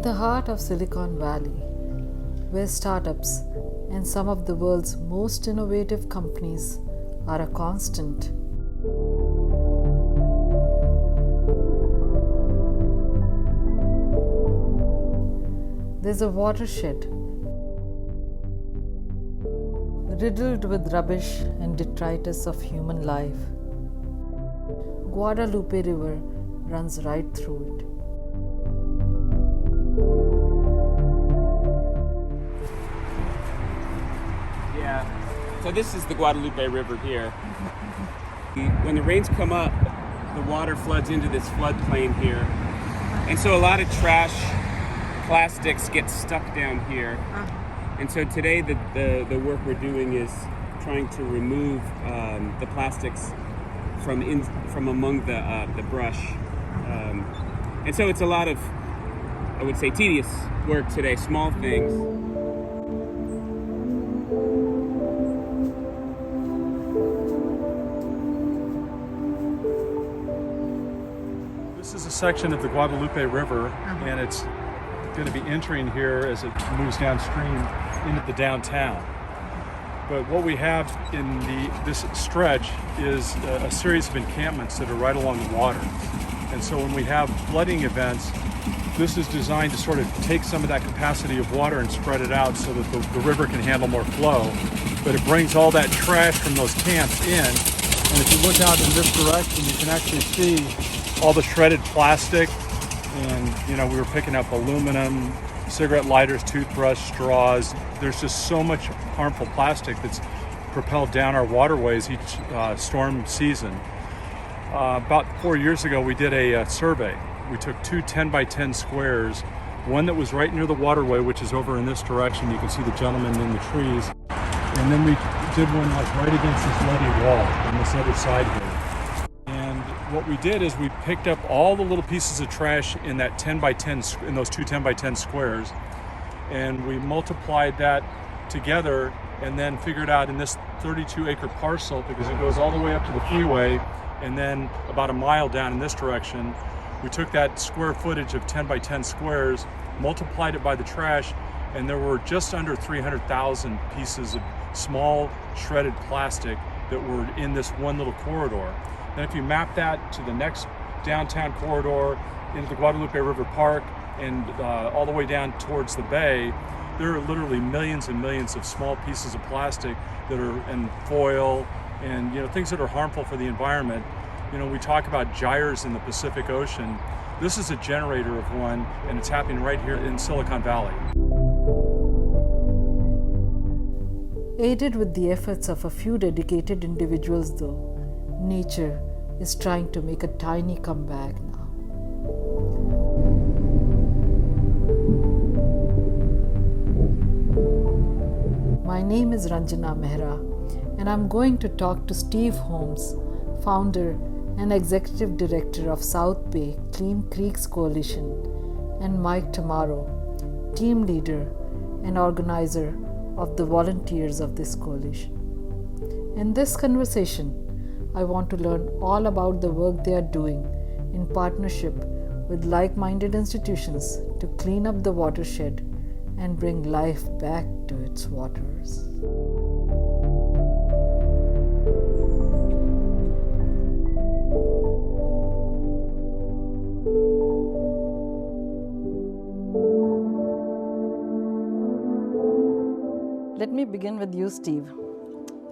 In the heart of Silicon Valley, where startups and some of the world's most innovative companies are a constant, there's a watershed riddled with rubbish and detritus of human life. Guadalupe River runs right through it. So this is the Guadalupe River here. When the rains come up, the water floods into this floodplain here. And so a lot of trash, plastics get stuck down here. And so today the work we're doing is trying to remove the plastics from among the brush. And so it's a lot of, I would say, tedious work today, small things. This is a section of the Guadalupe River, and it's going to be entering here as it moves downstream into the downtown. But what we have in this stretch is a series of encampments that are right along the water. And so when we have flooding events, this is designed to sort of take some of that capacity of water and spread it out so that the river can handle more flow. But it brings all that trash from those camps in. And if you look out in this direction, you can actually see all the shredded plastic. And, we were picking up aluminum, cigarette lighters, toothbrush, straws. There's just so much harmful plastic that's propelled down our waterways each storm season. About 4 years ago, we did a survey. We took two 10 by 10 squares, one that was right near the waterway, which is over in this direction. You can see the gentleman in the trees. And then we did one like right against this leaded wall on this other side here. What we did is we picked up all the little pieces of trash in that 10 by 10, in those two 10 by 10 squares, and we multiplied that together and then figured out in this 32-acre parcel, because it goes all the way up to the freeway and then about a mile down in this direction, we took that square footage of 10 by 10 squares, multiplied it by the trash, and there were just under 300,000 pieces of small shredded plastic that were in this one little corridor. And if you map that to the next downtown corridor into the Guadalupe River Park and all the way down towards the bay, there are literally millions and millions of small pieces of plastic that are in foil and things that are harmful for the environment. We talk about gyres in the Pacific Ocean. This is a generator of one, and it's happening right here in Silicon Valley. Aided with the efforts of a few dedicated individuals, though, nature is trying to make a tiny comeback now. My name is Ranjana Mehra, and I'm going to talk to Steve Holmes, founder and executive director of South Bay Clean Creeks Coalition, and Mike Tamaro, team leader and organizer of the volunteers of this coalition. In this conversation, I want to learn all about the work they are doing in partnership with like-minded institutions to clean up the watershed and bring life back to its waters. Let me begin with you, Steve.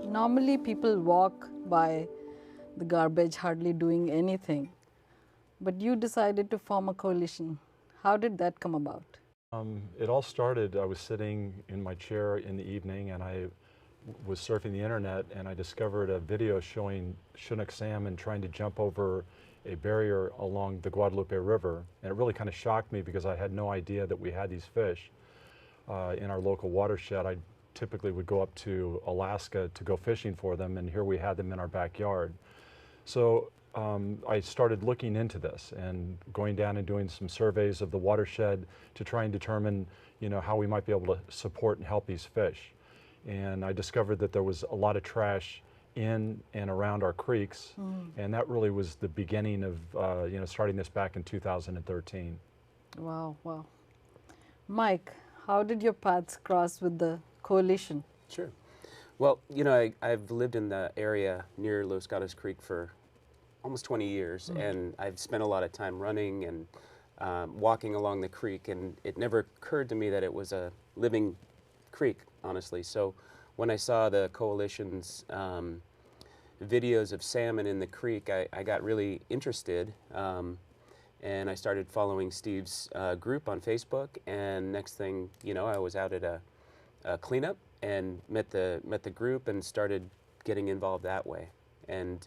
Normally, people walk by the garbage, hardly doing anything. But you decided to form a coalition. How did that come about? It all started, I was sitting in my chair in the evening and I was surfing the internet and I discovered a video showing Chinook salmon trying to jump over a barrier along the Guadalupe River. And it really kind of shocked me because I had no idea that we had these fish in our local watershed. I typically would go up to Alaska to go fishing for them, and here we had them in our backyard. So I started looking into this and going down and doing some surveys of the watershed to try and determine, how we might be able to support and help these fish. And I discovered that there was a lot of trash in and around our creeks, and that really was the beginning of, starting this back in 2013. Wow, wow. Mike, how did your paths cross with the coalition? Sure. Well, I've lived in the area near Los Gatos Creek for almost 20 years, and I've spent a lot of time running and walking along the creek, and it never occurred to me that it was a living creek, honestly. So when I saw the coalition's videos of salmon in the creek, I got really interested, and I started following Steve's group on Facebook, and next thing you know, I was out at a cleanup and met the group and started getting involved that way, and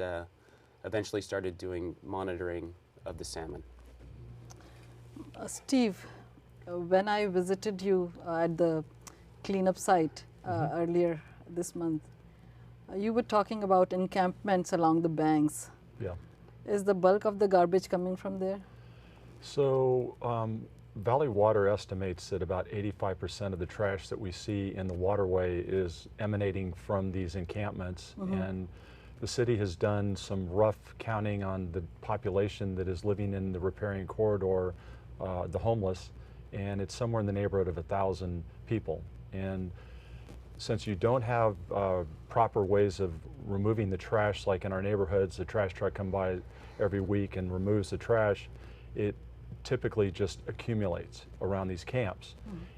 eventually started doing monitoring of the salmon. Steve, when I visited you at the cleanup site earlier this month, you were talking about encampments along the banks. Yeah. Is the bulk of the garbage coming from there? So Valley Water estimates that about 85% of the trash that we see in the waterway is emanating from these encampments, and the city has done some rough counting on the population that is living in the riparian corridor, the homeless, and it's somewhere in the neighborhood of 1,000 people. And since you don't have proper ways of removing the trash, like in our neighborhoods, the trash truck comes by every week and removes the trash, it typically just accumulates around these camps.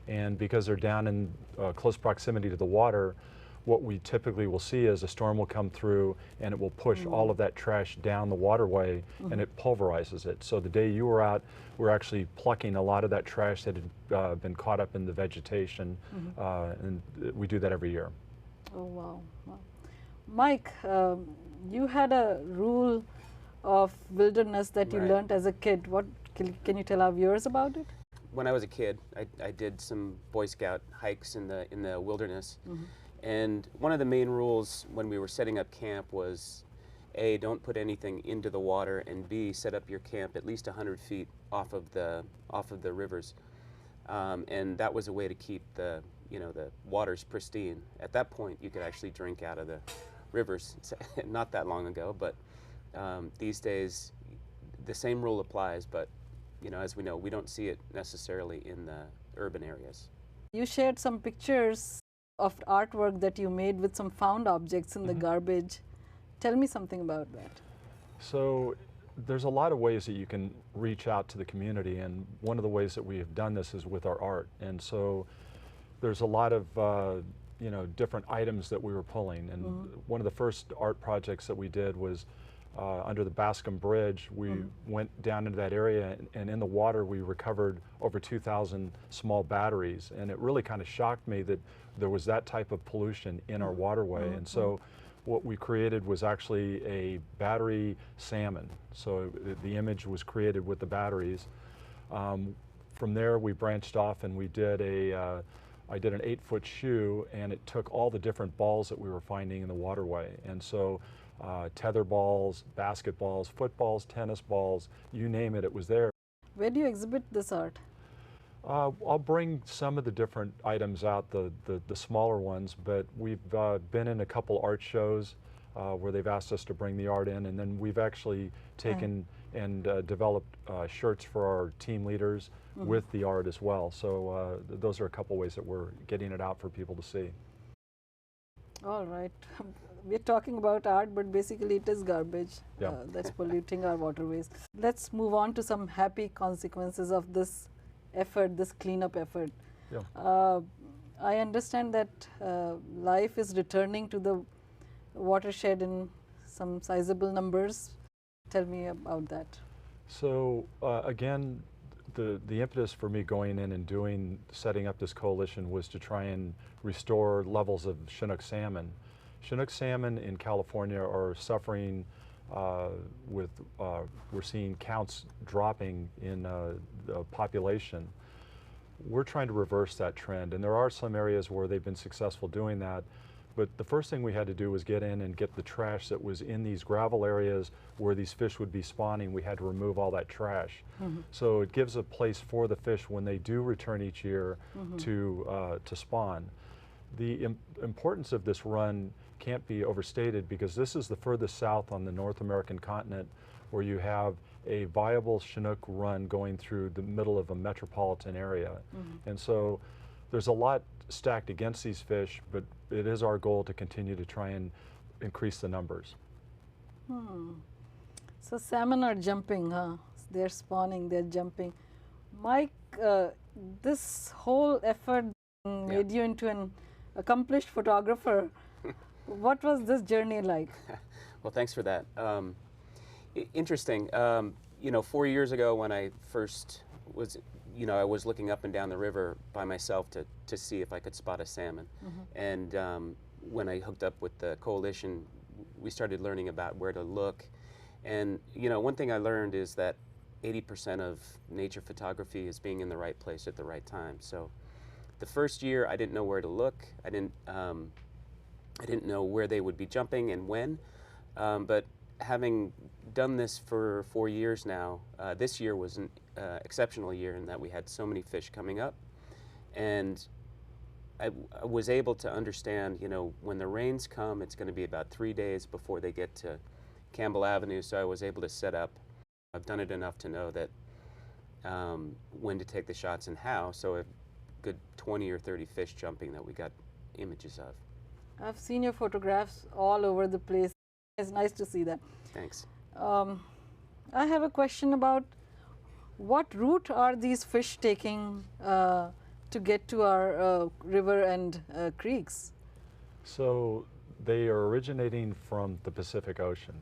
And because they're down in close proximity to the water, what we typically will see is a storm will come through and it will push all of that trash down the waterway and it pulverizes it. So the day you were out, we're actually plucking a lot of that trash that had been caught up in the vegetation, and we do that every year. Oh, wow. Wow. Mike, you had a rule of wilderness that you Right. learned as a kid. What can you tell our viewers about it? When I was a kid, I did some Boy Scout hikes in the wilderness. And one of the main rules when we were setting up camp was A, don't put anything into the water, and B, set up your camp at least 100 feet off of the rivers. And that was a way to keep the waters pristine. At that point, you could actually drink out of the rivers. Not that long ago, but these days the same rule applies, but as we know, we don't see it necessarily in the urban areas. You shared some pictures of artwork that you made with some found objects in the garbage. Tell me something about that. So there's a lot of ways that you can reach out to the community, and one of the ways that we have done this is with our art. And so there's a lot of different items that we were pulling, and one of the first art projects that we did was under the Bascom Bridge. We went down into that area, and in the water we recovered over 2,000 small batteries, and it really kind of shocked me that there was that type of pollution in our waterway. And so what we created was actually a battery salmon. So the image was created with the batteries. From there we branched off and we did I did an 8-foot shoe, and it took all the different balls that we were finding in the waterway. And so tether balls, basketballs, footballs, tennis balls, you name it, it was there. Where do you exhibit this art? I'll bring some of the different items out, the smaller ones, but we've been in a couple art shows where they've asked us to bring the art in, and then we've actually taken and developed shirts for our team leaders with the art as well. So those are a couple ways that we're getting it out for people to see. All right. We're talking about art, but basically it is garbage that's polluting our waterways. Let's move on to some happy consequences of this effort, this cleanup effort. I understand that life is returning to the watershed in some sizable numbers. Tell me about that. So again, the impetus for me going in and setting up this coalition was to try and restore levels of Chinook salmon. Chinook salmon in California are suffering we're seeing counts dropping in the population. We're trying to reverse that trend, and there are some areas where they've been successful doing that. But the first thing we had to do was get in and get the trash that was in these gravel areas where these fish would be spawning. We had to remove all that trash. So it gives a place for the fish when they do return each year to spawn. The importance of this run can't be overstated, because this is the furthest south on the North American continent where you have a viable Chinook run going through the middle of a metropolitan area. And so there's a lot stacked against these fish, but it is our goal to continue to try and increase the numbers. So salmon are jumping, huh? They're spawning, they're jumping. Mike, this whole effort made you into an accomplished photographer. What was this journey like? Well, thanks for that. Interesting. You know, 4 years ago when I first was, you know, I was looking up and down the river by myself to see if I could spot a salmon. And when I hooked up with the coalition, we started learning about where to look. And, you know, one thing I learned is that 80% of nature photography is being in the right place at the right time. So the first year I didn't know where to look. I didn't know where they would be jumping and when. But having done this for 4 years now, this year was an exceptional year in that we had so many fish coming up. And I was able to understand, you know, when the rains come, it's going to be about 3 days before they get to Campbell Avenue, so I was able to set up. I've done it enough to know that when to take the shots and how, so a good 20 or 30 fish jumping that we got images of. I've seen your photographs all over the place. It's nice to see that. Thanks. I have a question about what route are these fish taking to get to our river and creeks? So they are originating from the Pacific Ocean.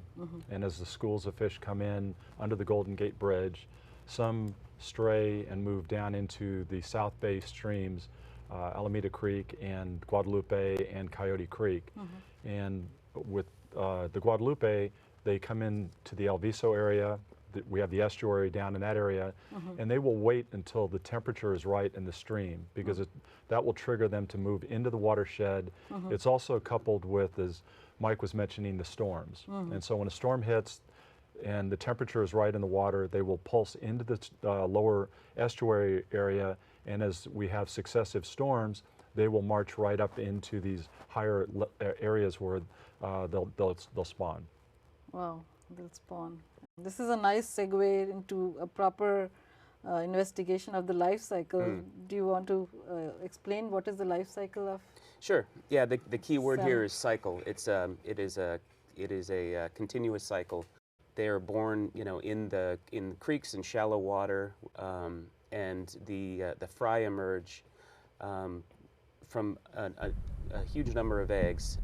And as the schools of fish come in under the Golden Gate Bridge, some stray and move down into the South Bay streams, Alameda Creek and Guadalupe and Coyote Creek. And with the Guadalupe, they come into the El Viso area. We have the estuary down in that area, and they will wait until the temperature is right in the stream, because that will trigger them to move into the watershed. It's also coupled with, as Mike was mentioning, the storms. And so when a storm hits and the temperature is right in the water, they will pulse into the lower estuary area, and as we have successive storms, they will march right up into these higher areas where they'll spawn. Wow, they'll spawn. This is a nice segue into a proper investigation of the life cycle. Do you want to explain what is the life cycle of? Sure. Yeah. The key word salmon? here is cycle. It is a continuous cycle. They are born, you know, in creeks and shallow water, and the fry emerge from a huge number of eggs.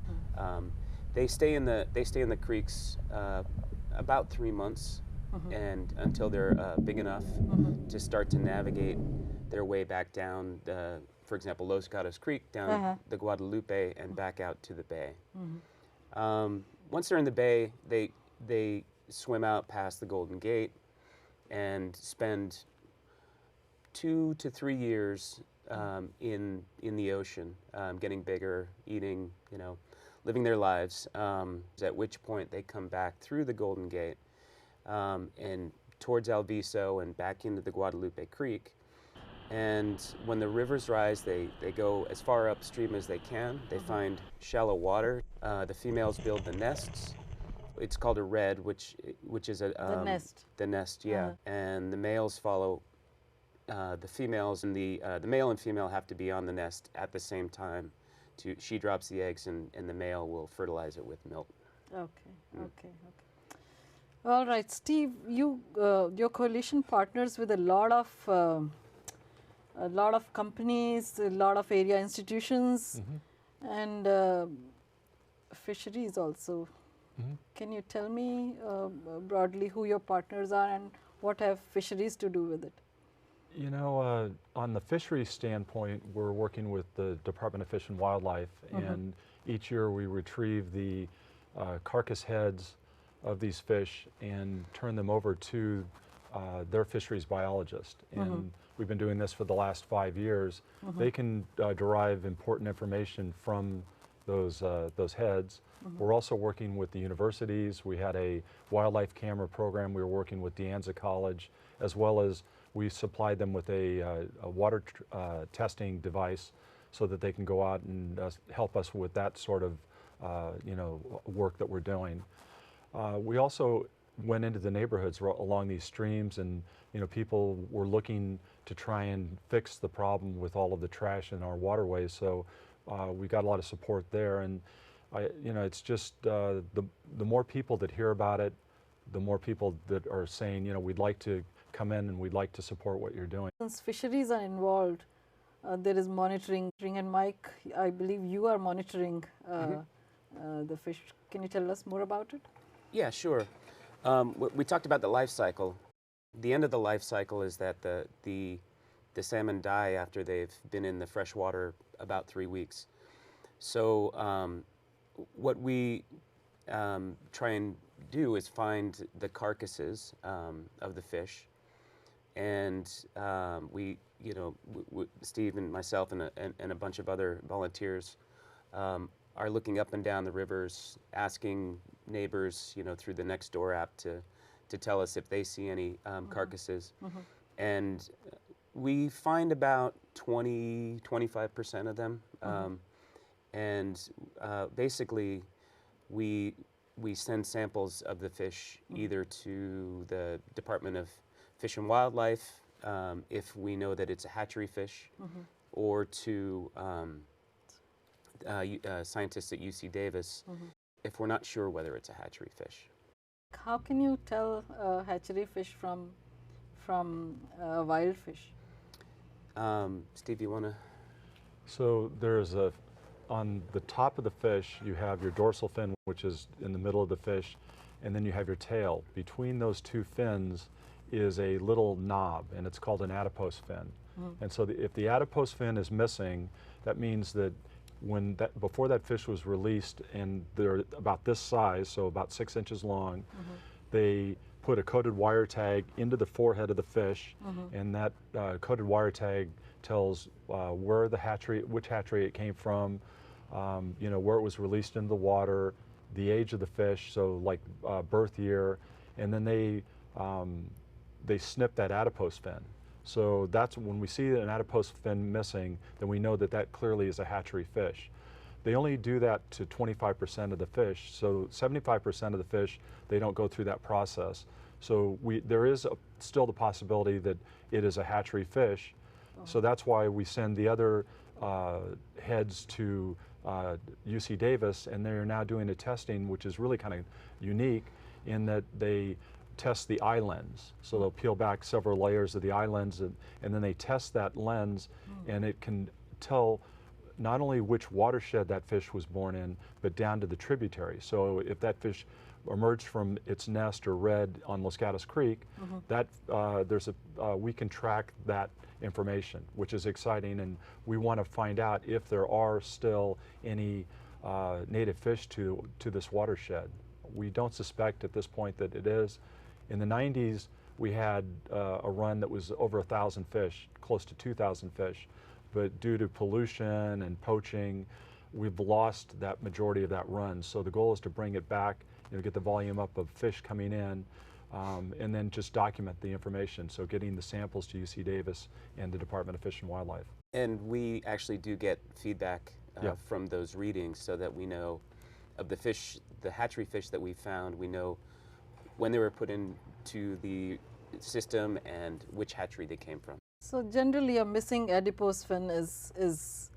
They stay in the creeks about 3 months, and until they're big enough to start to navigate their way back down, for example, Los Gatos Creek, down the Guadalupe and back out to the bay. Once they're in the bay, they swim out past the Golden Gate and spend 2 to 3 years in the ocean, getting bigger, eating, you know, living their lives, at which point they come back through the Golden Gate and towards El Viso and back into the Guadalupe Creek. And when the rivers rise, they go as far upstream as they can. They find shallow water. The females build the nests. It's called a redd, which is a The nest. The nest, yeah. And the males follow the females, and the male and female have to be on the nest at the same time. She drops the eggs, and the male will fertilize it with milk. Okay. All right, Steve, your coalition partners with a lot of companies, a lot of area institutions, and fisheries also. Can you tell me broadly who your partners are and what have fisheries to do with it? You know, on the fisheries standpoint, we're working with the Department of Fish and Wildlife, and each year we retrieve the carcass heads of these fish and turn them over to their fisheries biologist. And we've been doing this for the last 5 years. They can derive important information from those heads. We're also working with the universities. We had a wildlife camera program. We were working with De Anza College, as well as we supplied them with a water testing device so that they can go out and help us with that sort of you know, work that we're doing. We also went into the neighborhoods along these streams, and people were looking to try and fix the problem with all of the trash in our waterways. So we got a lot of support there, and it's just the more people that hear about it, the more people that are saying, we'd like to come in and we'd like to support what you're doing. Since fisheries are involved, there is monitoring. And Mike, I believe you are monitoring the fish. Can you tell us more about it? Yeah, sure. We talked about the life cycle. The end of the life cycle is that the salmon die after they've been in the fresh water about 3 weeks. So what we try and do is find the carcasses of the fish, and Steve and myself and a bunch of other volunteers are looking up and down the rivers, asking neighbors, through the Nextdoor app to tell us if they see any carcasses. And we find about 20-25% of them. And basically, we send samples of the fish either to the Department of Fish and Wildlife, if we know that it's a hatchery fish, or to scientists at UC Davis, if we're not sure whether it's a hatchery fish. How can you tell hatchery fish from wild fish? Steve, you want to? So there's on the top of the fish, you have your dorsal fin, which is in the middle of the fish, and then you have your tail. Between those two fins is a little knob, and it's called an adipose fin. And so if the adipose fin is missing, that means that before that fish was released, and they're about this size, so about 6 inches long, they put a coated wire tag into the forehead of the fish, and that coated wire tag tells which hatchery it came from, where it was released into the water, the age of the fish, so like birth year, and then they snip that adipose fin. So that's when we see an adipose fin missing, then we know that clearly is a hatchery fish. They only do that to 25% of the fish, so 75% of the fish, they don't go through that process. So there is still the possibility that it is a hatchery fish. So that's why we send the other heads to UC Davis, and they're now doing a testing which is really kind of unique in that they test the eye lens. So they'll peel back several layers of the eye lens, and then they test that lens, and it can tell not only which watershed that fish was born in, but down to the tributary. So if that fish emerged from its nest or red on Los Gatos Creek, that we can track that information, which is exciting, and we want to find out if there are still any native fish to this watershed. We don't suspect at this point that it is. In the 90s, we had a run that was over 1,000 fish, close to 2,000 fish, but due to pollution and poaching, we've lost that majority of that run. So the goal is to bring it back, get the volume up of fish coming in, and then just document the information. So getting the samples to UC Davis and the Department of Fish and Wildlife. And we actually do get feedback from those readings, so that we know of the fish, the hatchery fish that we found, we know when they were put into the system and which hatchery they came from. So generally a missing adipose fin is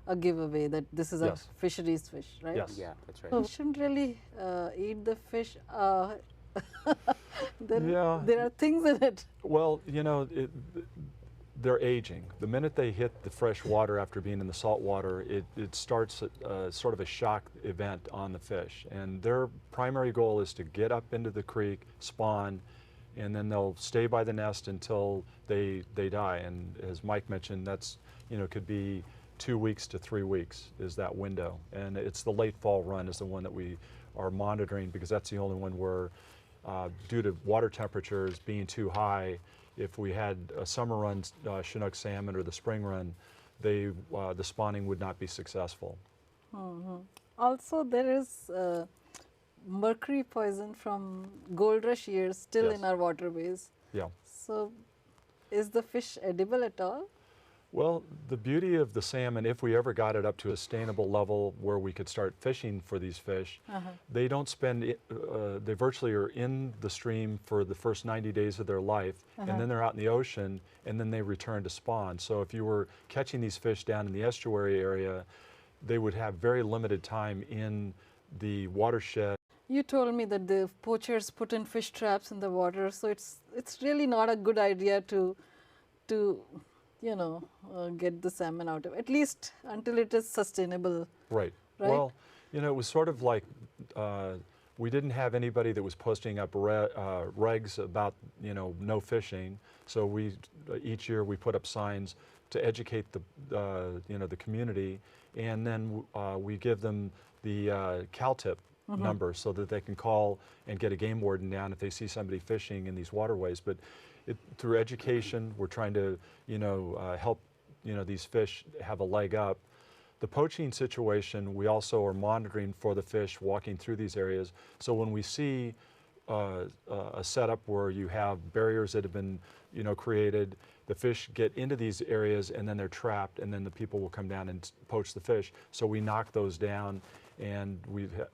a giveaway that this is a fisheries fish, right? Yes. Yeah, that's right. So we shouldn't really eat the fish. There are things in it. Well, they're aging. The minute they hit the fresh water after being in the salt water, it starts sort of a shock event on the fish. And their primary goal is to get up into the creek, spawn, and then they'll stay by the nest until they die. And as Mike mentioned, that's could be 2 weeks to 3 weeks is that window. And it's the late fall run is the one that we are monitoring, because that's the only one where due to water temperatures being too high, if we had a summer run Chinook salmon or the spring run, the spawning would not be successful. Also, there is mercury poison from gold rush years still in our waterways. Yeah. So is the fish edible at all? Well, the beauty of the salmon, if we ever got it up to a sustainable level where we could start fishing for these fish, they don't spend, they virtually are in the stream for the first 90 days of their life, and then they're out in the ocean, and then they return to spawn. So if you were catching these fish down in the estuary area, they would have very limited time in the watershed. You told me that the poachers put in fish traps in the water, so it's really not a good idea to you know, get the salmon out of, at least until it is sustainable. Right. Right? Well, you know, it was sort of like we didn't have anybody that was posting up regs about, you know, no fishing. So we each year we put up signs to educate the you know, the community, and then we give them the CalTip number so that they can call and get a game warden down if they see somebody fishing in these waterways. But through education, we're trying to, you know, help, you know, these fish have a leg up. The poaching situation, we also are monitoring for the fish walking through these areas. So when we see a setup where you have barriers that have been, you know, created, the fish get into these areas and then they're trapped, and then the people will come down and poach the fish. So we knock those down, and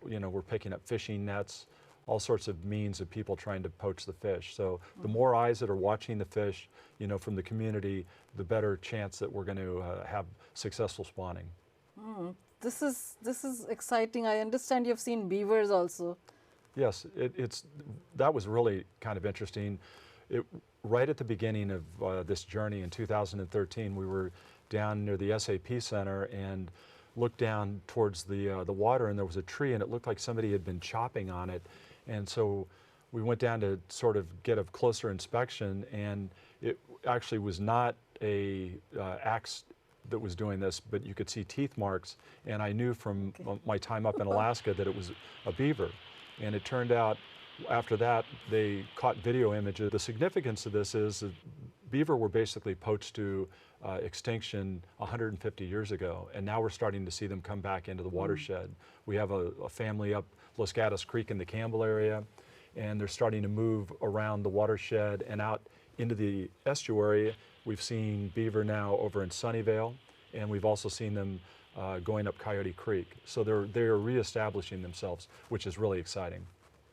you know, we're picking up fishing nets, all sorts of means of people trying to poach the fish. So the more eyes that are watching the fish, you know, from the community, the better chance that we're going to have successful spawning. This is exciting. I understand you've seen beavers also. Yes, that was really kind of interesting. Right at the beginning of this journey in 2013, we were down near the SAP Center and looked down towards the water, and there was a tree, and it looked like somebody had been chopping on it. And so we went down to sort of get a closer inspection, and it actually was not a axe that was doing this, but you could see teeth marks, and I knew from my time up in Alaska that it was a beaver. And it turned out after that they caught video images. The significance of this is that beaver were basically poached to extinction 150 years ago, and now we're starting to see them come back into the watershed. We have a family up Los Gatos Creek in the Campbell area, and they're starting to move around the watershed and out into the estuary. We've seen beaver now over in Sunnyvale, and we've also seen them going up Coyote Creek. So they're reestablishing themselves, which is really exciting.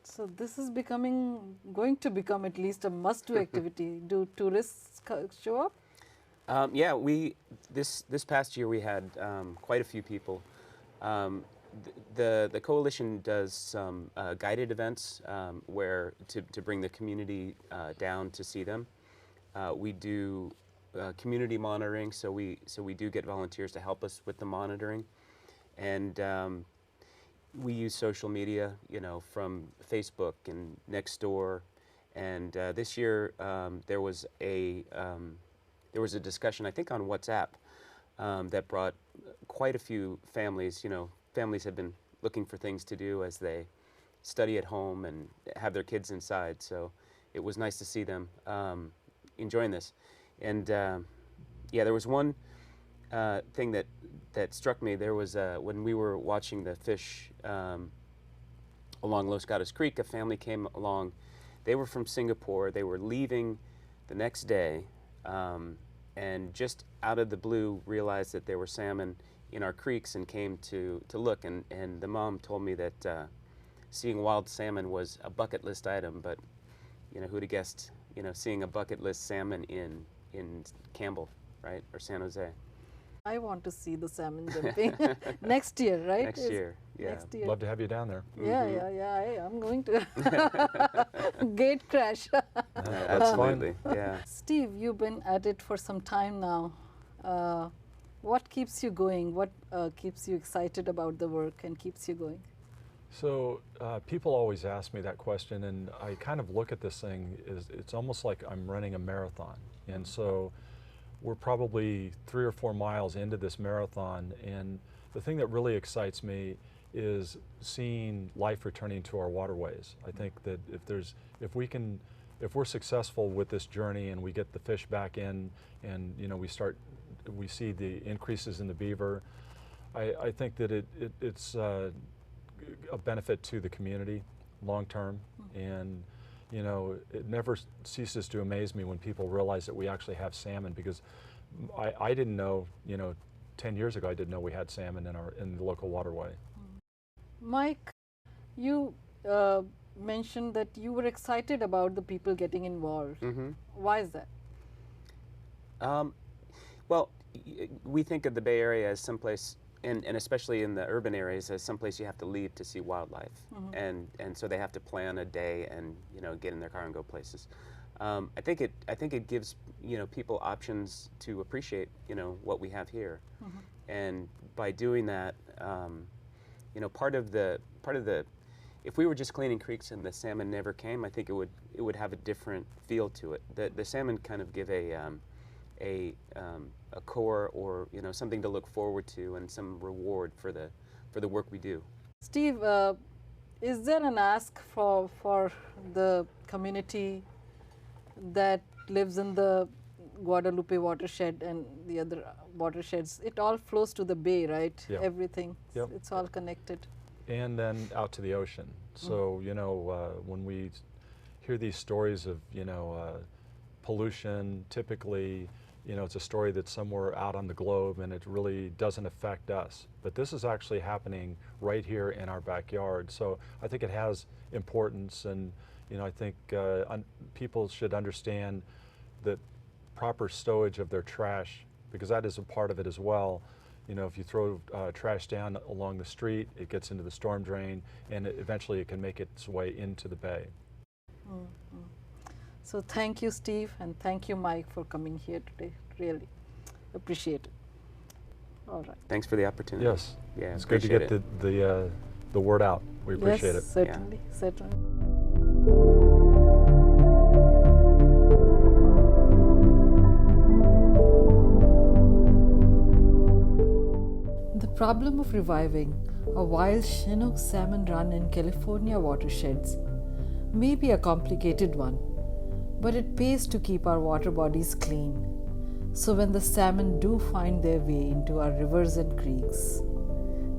So this is going to become at least a must-do activity. Do tourists show up? Yeah, this past year we had quite a few people. The coalition does some guided events where to bring the community down to see them. We do community monitoring, so we do get volunteers to help us with the monitoring, and we use social media, you know, from Facebook and Nextdoor. And this year there was a discussion, I think, on WhatsApp that brought quite a few families. You know, families have been looking for things to do as they study at home and have their kids inside. So it was nice to see them enjoying this. And yeah, there was one thing that struck me. There was when we were watching the fish along Los Gatos Creek, a family came along. They were from Singapore. They were leaving the next day, and just out of the blue realized that there were salmon in our creeks and came to look. And the mom told me that seeing wild salmon was a bucket list item, but you know, who'd have guessed, you know, seeing a bucket list salmon in Campbell, right, or San Jose. I want to see the salmon jumping next year, right? Next year, yeah. Next year. Love to have you down there. Yeah. I'm going to gate crash. Absolutely, yeah. Steve, you've been at it for some time now. What keeps you going? What keeps you excited about the work and keeps you going? So people always ask me that question, and I kind of look at this thing as it's almost like I'm running a marathon. And so we're probably 3 or 4 miles into this marathon, and the thing that really excites me is seeing life returning to our waterways. I think that if we're successful with this journey and we get the fish back in, and you know, we see the increases in the beaver, I think that it's a benefit to the community long term. And you know, it never ceases to amaze me when people realize that we actually have salmon, because I didn't know, 10 years ago, I didn't know we had salmon in the local waterway. Mike, you mentioned that you were excited about the people getting involved. Why is that? Well, we think of the Bay Area as someplace, and especially in the urban areas, as someplace you have to leave to see wildlife, and so they have to plan a day and get in their car and go places. I think it gives people options to appreciate what we have here, and by doing that, part of the if we were just cleaning creeks and the salmon never came, I think it would have a different feel to it. The salmon kind of give a core, or something to look forward to, and some reward for the work we do. Steve, is there an ask for the community that lives in the Guadalupe watershed and the other watersheds? It all flows to the bay, right? Yeah. Everything. Yep. It's all connected. And then out to the ocean. So, when we hear these stories of, pollution, typically, it's a story that's somewhere out on the globe and it really doesn't affect us. But this is actually happening right here in our backyard. So I think it has importance, and, I think people should understand the proper stowage of their trash, because that is a part of it as well. If you throw trash down along the street, it gets into the storm drain, and eventually it can make its way into the bay. So thank you, Steve, and thank you, Mike, for coming here today. Really appreciate it. All right. Thanks for the opportunity. Yes. Yeah, it's good to get the word out. We appreciate yes, it. Certainly, certainly. The problem of reviving a wild Chinook salmon run in California watersheds may be a complicated one, but it pays to keep our water bodies clean. So when the salmon do find their way into our rivers and creeks,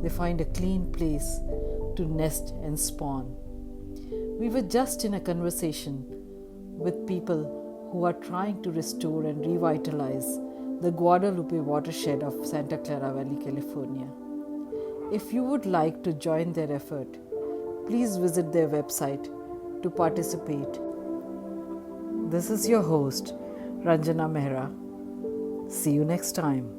they find a clean place to nest and spawn. We were just in a conversation with people who are trying to restore and revitalize the Guadalupe Watershed of Santa Clara Valley, California. If you would like to join their effort, please visit their website to participate. This is your host, Ranjana Mehra. See you next time.